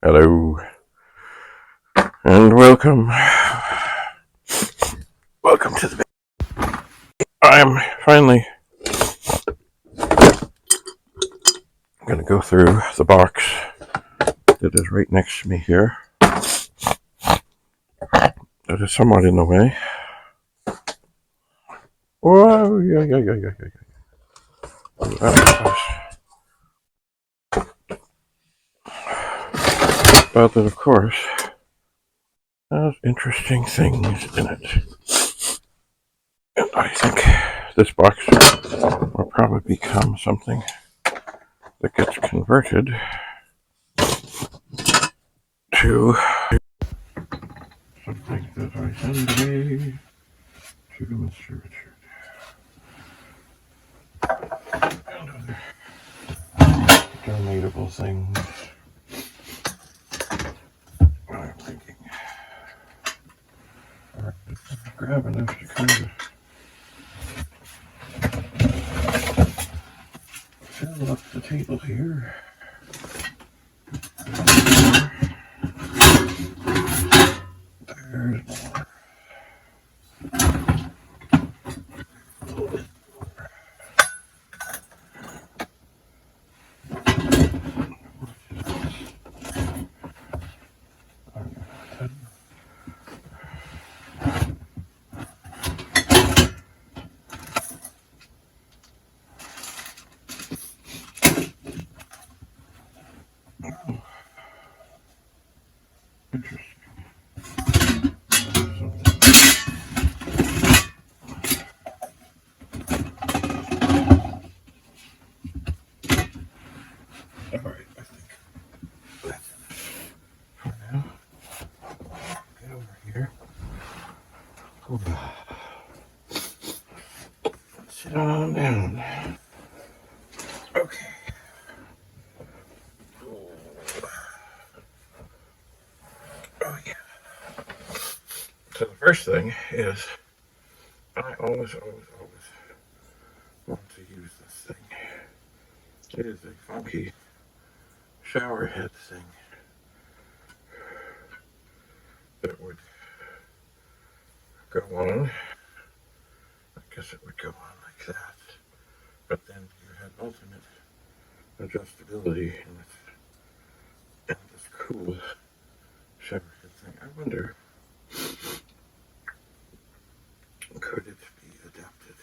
Hello, and welcome. Welcome to the. I'm finally going to go through the box that is right next to me here. That is somewhat in the way. Oh, yeah. But that, of course, has interesting things in it. And I think this box will probably become something that gets converted to something that I send away to Mr. Richard and other donatable things. I'm thinking, alright, grab enough to kind of fill up the table here. There's more. Interesting. Alright, I think that's enough for now. Get over here. Sit on down. Okay. Oh, yeah. So the first thing is I always want to use this thing. It is a funky shower head thing that would go on. I guess it would go on like that. But then you had ultimate adjustability and this cool shower head thing. I wonder, could it be adapted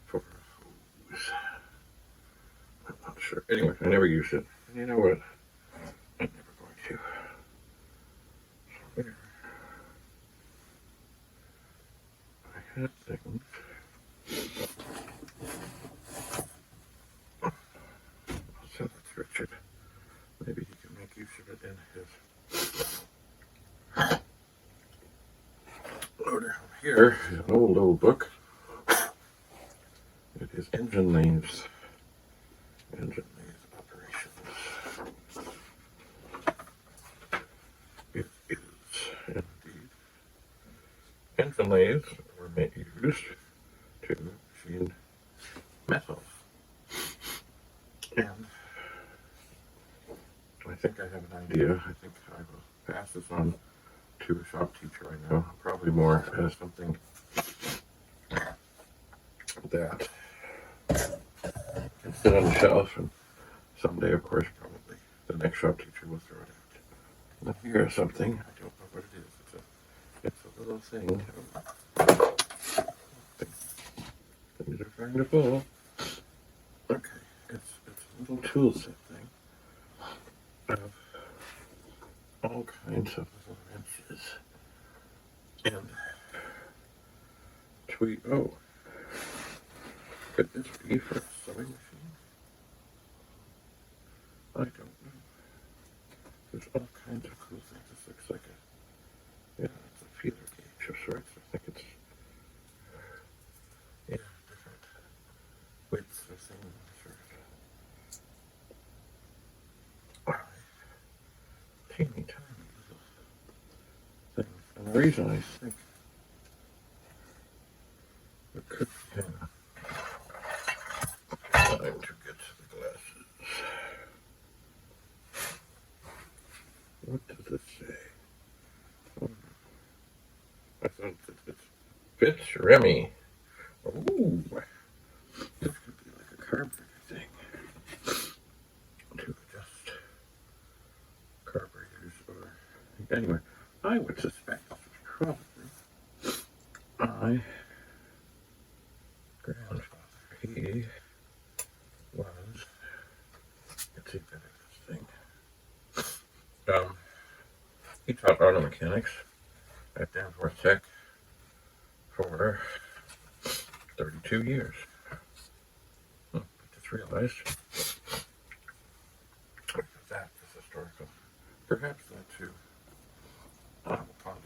for a hose? I'm not sure. Anyway, I never used it. And you know what? I'm never going to. So there. I had things. So that's Richard. Maybe he can make use of it in his loader. Here is an old book. It is engine lathes. Engine lathe operations. It is indeed. Engine lathes were used to machine metals. And I think I have an idea. I think I will pass this on to a shop teacher I know, probably more as something that can sit on the shelf, and someday, of course, probably the next shop teacher will throw it out. And here is something, I don't know what it is. It's a little thing. Things are trying to fall. Okay, it's a little tool set thing of all kinds of little wrenches. And oh, could this be for a sewing machine? I don't know. There's all kinds of cool things. This looks like it's a feeler gauge of sorts. I think it's, different widths of things. Teeny tiny little things. And the reason I think it could be time to get to the glasses. What does it say? I thought it's Fitz Remy. Ooh, this could be like a carburetor thing to adjust carburetors. Or anyway, I would suspect this was probably my grandfather. He was. Let's see if that is this thing. He taught auto mechanics at Danforth Tech for 32 years. I just realized that is historical. Perhaps that too. I will ponder,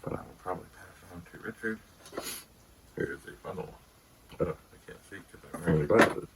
but I will probably pass on to Richard. Here's a funnel. I can't see because I'm wearing the glasses.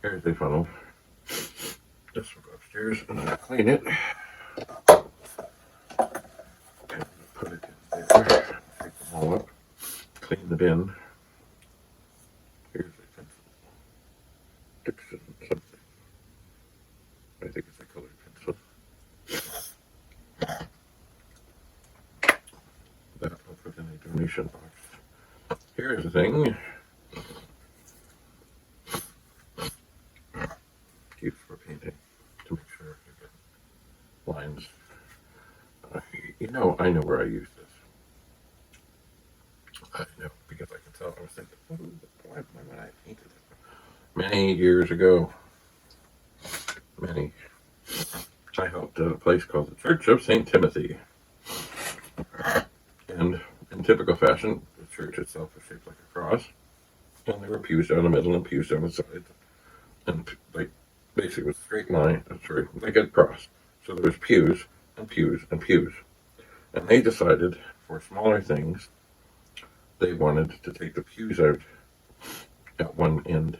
Here's a funnel. This will go upstairs and I'll clean it. And put it in there. Take them all up. Clean the bin. Here's a pencil. Dixon something. I think it's a colored pencil. That I'll put in a donation box. Here's the thing. Used for painting to make sure you get lines. I know where I use this. I know because I can tell. I was thinking, why would I painted it? Many years ago. I helped at a place called the Church of St. Timothy. And in typical fashion, the church itself was shaped like a cross. And there were pews down the middle and pews down the sides. And basically with a straight line, like a cross. So there was pews and pews and pews. And they decided for smaller things, they wanted to take the pews out at one end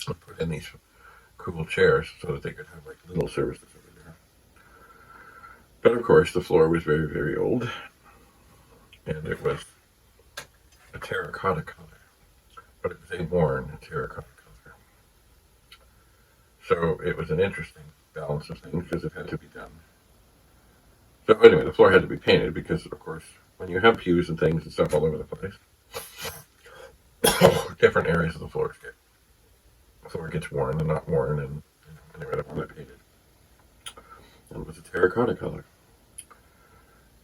and put in these cool chairs so that they could have like little services over there. But of course, the floor was very, very old, and it was a terracotta color, but it was a worn terracotta color. So it was an interesting balance of things because it had to be done. So anyway, the floor had to be painted because, of course, when you have pews and things and stuff all over the place, different areas of the floor gets worn and not worn, and anyway, they want it painted. And it was a terracotta color.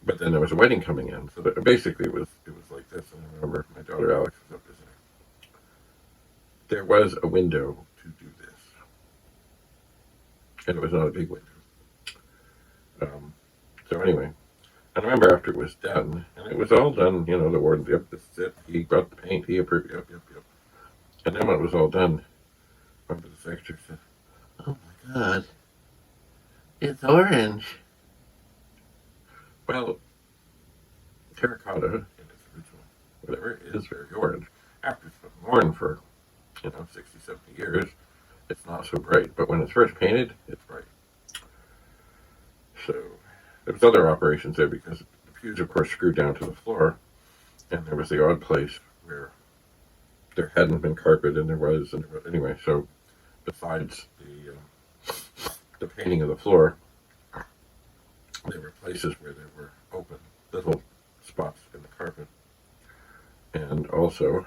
But then there was a wedding coming in, so that basically it was like this. And I remember my daughter Alex was up visiting. There was a window to do this, and it was not a big window. So anyway, I remember after it was done, and it was all done, the warden, yep, this is it. He brought the paint, he approved, yep. And then when it was all done, I remember the secretary said, "Oh my God, it's orange." Well, terracotta in its original, whatever, is very orange. After it's been worn for, 60, 70 years, it's not so bright. But when it's first painted, it's bright. So there was other operations there because the pews, of course, screwed down to the floor, and there was the odd place where there hadn't been carpet, and there was anyway. So besides the painting of the floor, there were places where there were open little spots in the carpet, and also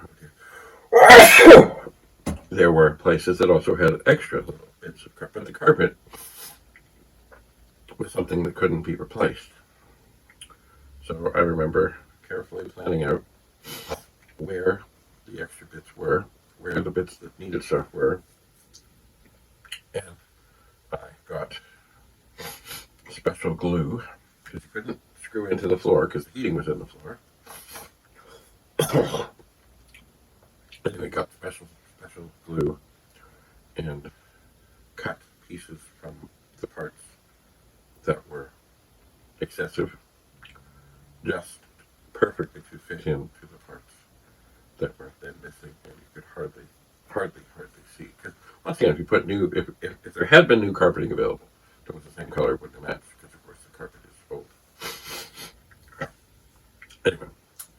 there were places that also had extra little bits of carpet. The carpet was something that couldn't be replaced. So I remember carefully planning out where the extra bits were, where the bits that needed stuff were, and I got special glue because you couldn't screw into the floor because the heating was in the floor. Anyway, got special glue and cut pieces from the parts that were excessive, just perfectly to fit into the parts that were then missing, and you could hardly see. Because once again, if you put if there had been new carpeting available that was the same color, it wouldn't have matched because of course the carpet is old. Anyway,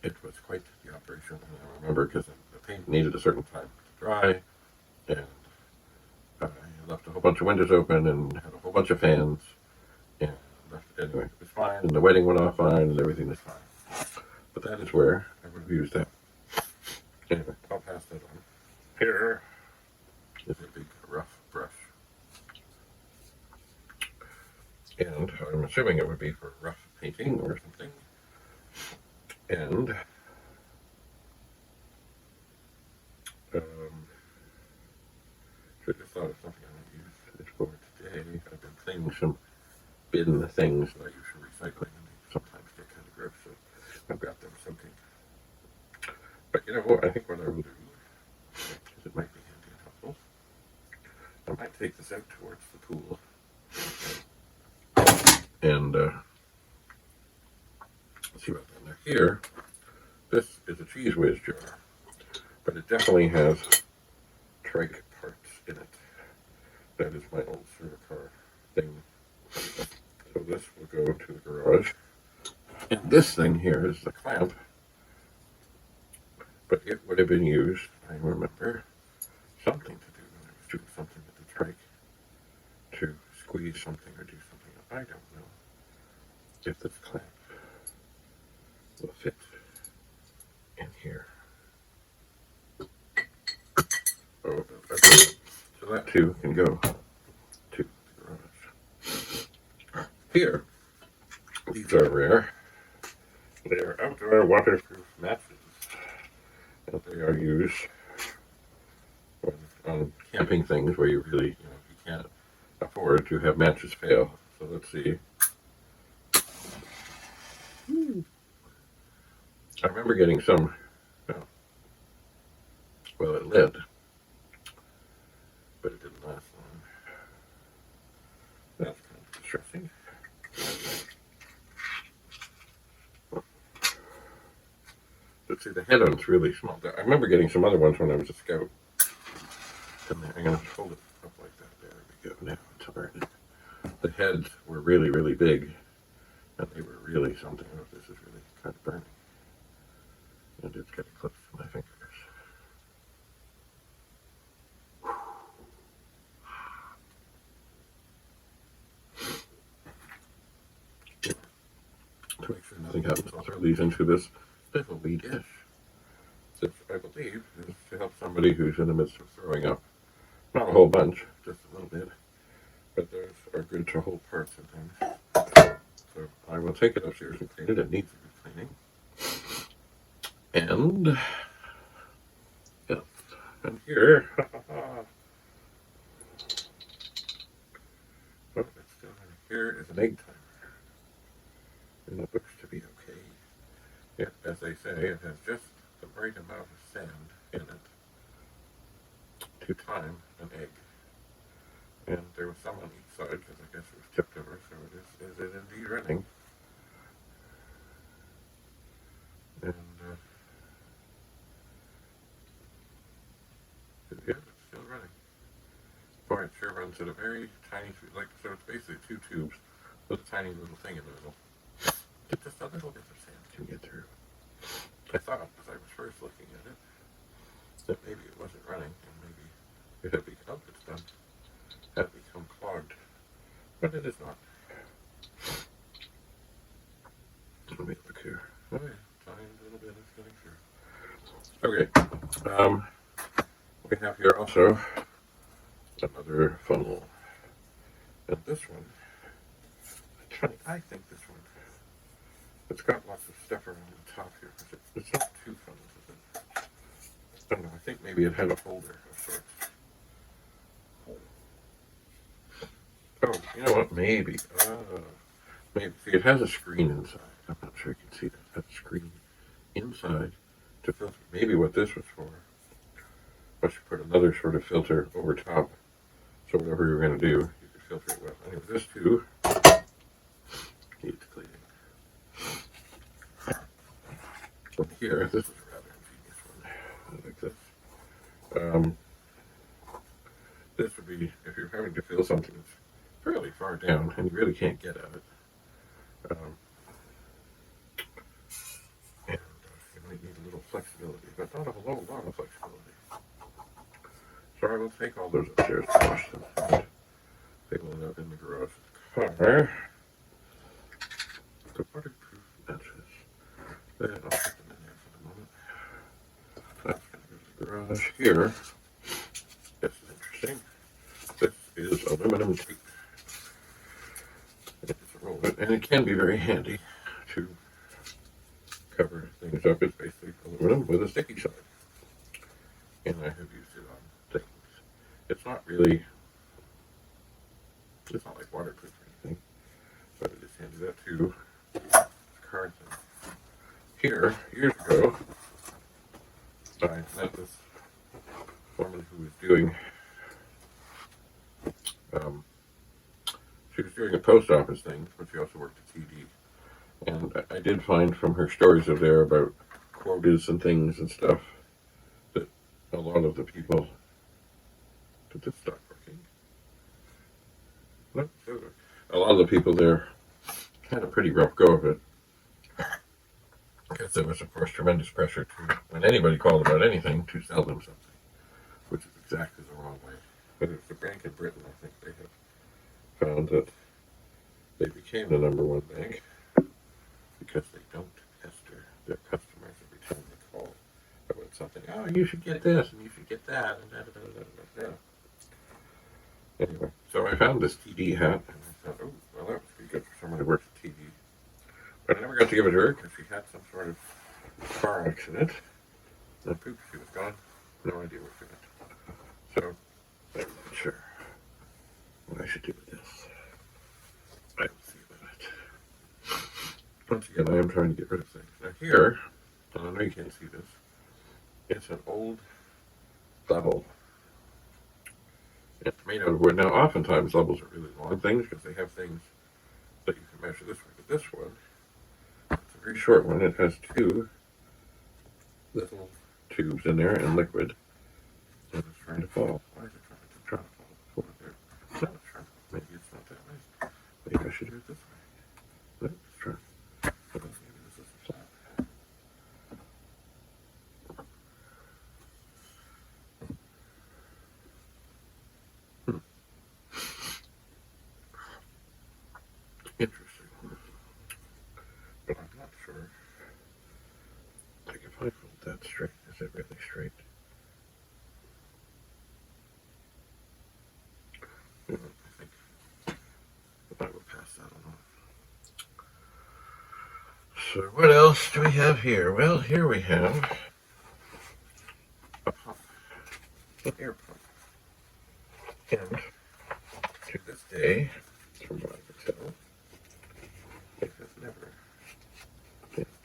it was quite the operation, and I remember because the paint needed a certain time to dry, and I left a whole bunch of windows open and had a whole bunch of fans, Anyway, it was fine, and the wedding went off fine, and everything was fine. But that is where I would have used that. Anyway, I'll pass that on. Here is a big rough brush. And I'm assuming it would be for rough painting or something. And I just thought of something I might use it for today. I've been cleaning some bin things that I use for recycling, and they sometimes get kind of gross, so I've got them soaking. But you know what? I think what I will do, because it might be handy and helpful, I might take this out towards the pool and see about that. Now here, this is a Cheese Whiz jar, but it definitely has trike parts in it. That is my old Certicar thing. So this will go to the garage. And this thing here is the clamp. But it would have been used, I remember, something to do when I was doing something with the trike, to squeeze something or do something. I don't know if this clamp will fit in here. Oh, okay. So that too can go to the garage. Here, these are rare. They are outdoor waterproof matches. And they are used on camping things where you really, if you can't afford to have matches fail. So let's see. I remember getting some, well, it lit, but it didn't last long. That's kind of distressing. Let's see, the head on's really small. I remember getting some other ones when I was a scout. And I'm going to hold it up like that. There we go. Now it's hard. The heads were really, really big. And they were really something. Oh, this is really kind of burning. And it's getting close to my fingers. To make sure nothing happens, I'll throw these into this little wee dish. This, I believe, is to help somebody who's in the midst of throwing up. Not a whole bunch, just a little bit. But those are good to hold parts sometimes. So I will take it upstairs and clean it. It needs a good cleaning. And, yeah. And here, oh, it's still in here is an egg timer. And it looks to be okay. It, as they say, it has just the right amount of sand in it to time an egg. And there was some on each side, because I guess it was tipped over, so it is indeed running. And, yeah, it's still running. Boy, it sure runs at a very tiny, so it's basically two tubes with a tiny little thing in the middle. Just a little bit of sand can get through. I thought, as I was first looking at it, that maybe it wasn't running, and maybe it had become, it's done, had become clogged. But it is not. Let me look here. Oh yeah, tiny little bit is getting through. Okay. We have here also another funnel. And this one, it's funny, I think this one, it's got lots of stuff around the top here. It's not two funnels, is it? I don't know, I think maybe it had a holder of sorts. Oh, you know what, maybe. Maybe. See, it has a screen inside. I'm not sure you can see that. It has a screen inside to filter. Maybe what this was for was to put another sort of filter over top. So whatever you're going to do, you could filter it well. Anyway, this too needs cleaning. And here, this is a rather ingenious one. Like this. This would be, if you're having to fill something that's fairly far down and you really can't get at it. And you might need a little flexibility, but not a whole lot of flexibility. So I will take all those upstairs and wash them. They will end up in the garage of the car. here, this is interesting. This is aluminum tape. And it can be very handy to cover things up. It's basically aluminum with a sticky side. And I have used it on things. It's not really, it's not like waterproof or anything, but it is handy. That too, cards in. Here, years ago, I met this woman who was doing, she was doing a post office thing, but she also worked at TD. And I did find from her stories of there about quotas and things and stuff that a lot of the people, did this stop working? No, a lot of the people there had a pretty rough go of it. Because there was, of course, tremendous pressure to, when anybody called about anything, to sell them something, which is exactly the wrong way. But it's the bank in Britain, I think they have found that they became the #1 bank because they don't pester their customers every time they call about something. Oh, you should get this, and you should get that, and da. Anyway, so I found this TD hat, and I thought, oh, well, that would be good for someone who works at TD. But I never got to give it to her because she had some sort of car accident. And poof, she was gone. No idea where she went. So, I'm not sure what I should do with this. I will see about it. Once again, I am trying to get rid of things. Now here, and I know you can't see this, it's an old level. It's made out of wood. Now, oftentimes levels are really long things because they have things that you can measure this way. But this one, it's a very short one. It has 2 little tubes in there and liquid. And it's trying to fall. Why is it trying to fall? Over there. No, it's trying. Maybe it's not that way. Maybe I should do it this way. Let's try. Maybe this is flat. Interesting. But I'm not sure. Like if I fold that straight, is it really straight? I think I will pass that on. So what else do we have here? Well, here we have a pump, an air pump. And to this day, from what I can tell, it has never,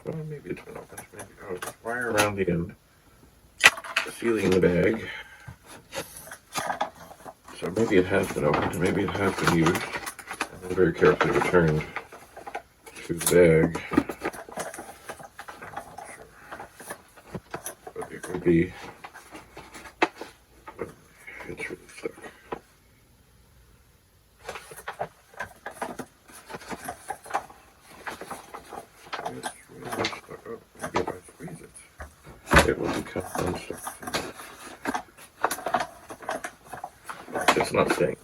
well, maybe it's been opened, maybe, oh, there's wire around the end, sealing the bag. So maybe it has been opened, maybe it has been used, and then very carefully returned to the bag. I'm not sure. But it would be, it's really stuck. It's really stuck up. Maybe if I squeeze it, it will become unstuck. It's not staying.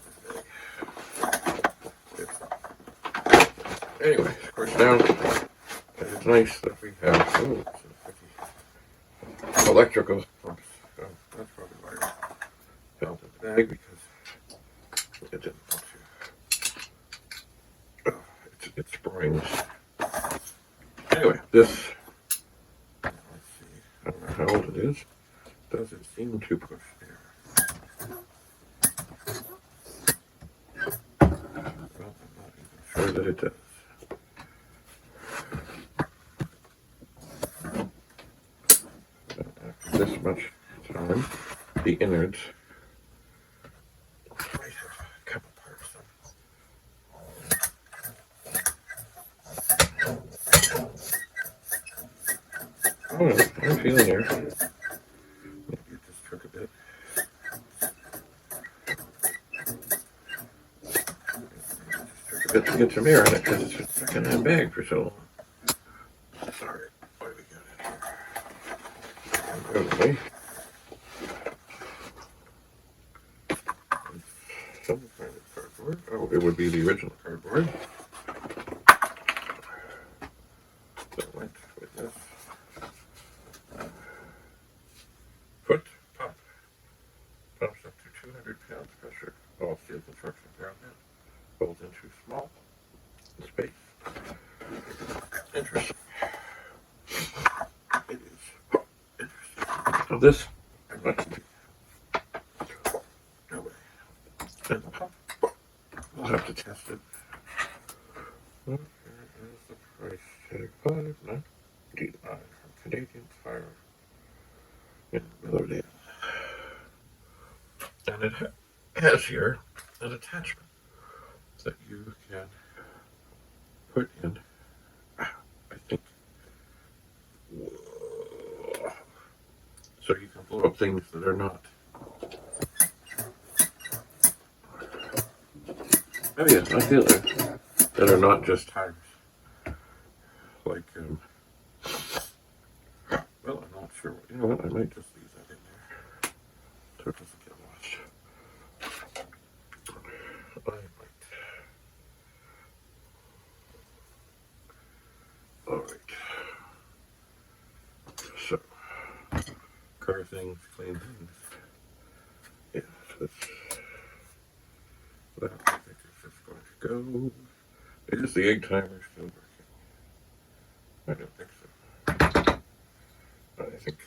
Anyway, of course, now it's nice that we have electrical pumps. So that's probably why it fell in the bag because it didn't want to. It springs. Anyway, this, let's see, I don't know how old it is. Does it seem to push there? Well, I'm not even sure that it does. After this much time, the innards might have a couple parts. Oh, I'm feeling here. Maybe it just took a bit. To get some air in it because it's been stuck in that bag for so long. Sorry, why we got it here? Okay. Some kind of cardboard. Oh, it would be the original cardboard that went with this foot pump. this must be no way. And the pump, we'll have to test it. Well, here is the price tag. $5.99 from Canadian Tire in Millerdale. And it has here an attachment that you can put in, I think, so you can blow up things that are not. Oh yeah, I feel it. That are not just tires. Like, well, I'm not sure. You know what? I might just leave that in there so it doesn't get lost. I might. All right. So, car things, clean things. Yeah, so that's. Well, I think it's just going to go. Is the egg timer still working? I don't think so. I think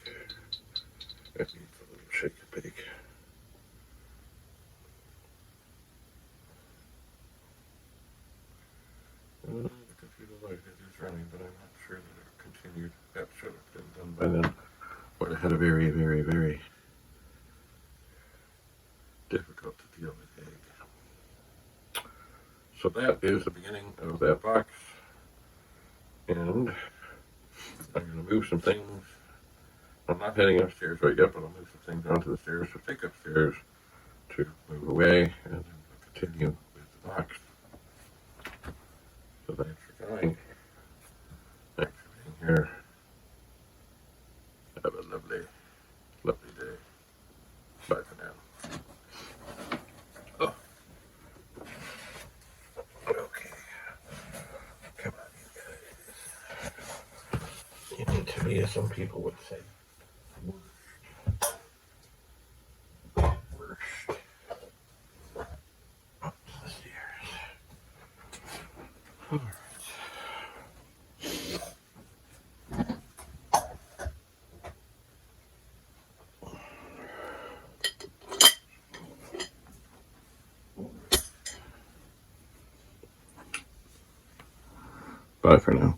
it needs a little shake and bake. The computer light is running, but I'm not sure that it continued. That should have been done by then. But I had a very, very, very difficult to deal with egg. So that is the beginning of that box. And I'm going to move some things. I'm not heading upstairs right yet, but I'll move some things onto the stairs to take upstairs to move away, and then we'll continue with the box. So thanks for coming. Thanks for being here. Have a lovely, lovely day. Bye for now. Oh. Okay. Come on, you guys. You need to be, as some people would say, worst. Up the stairs. All right. Bye for now.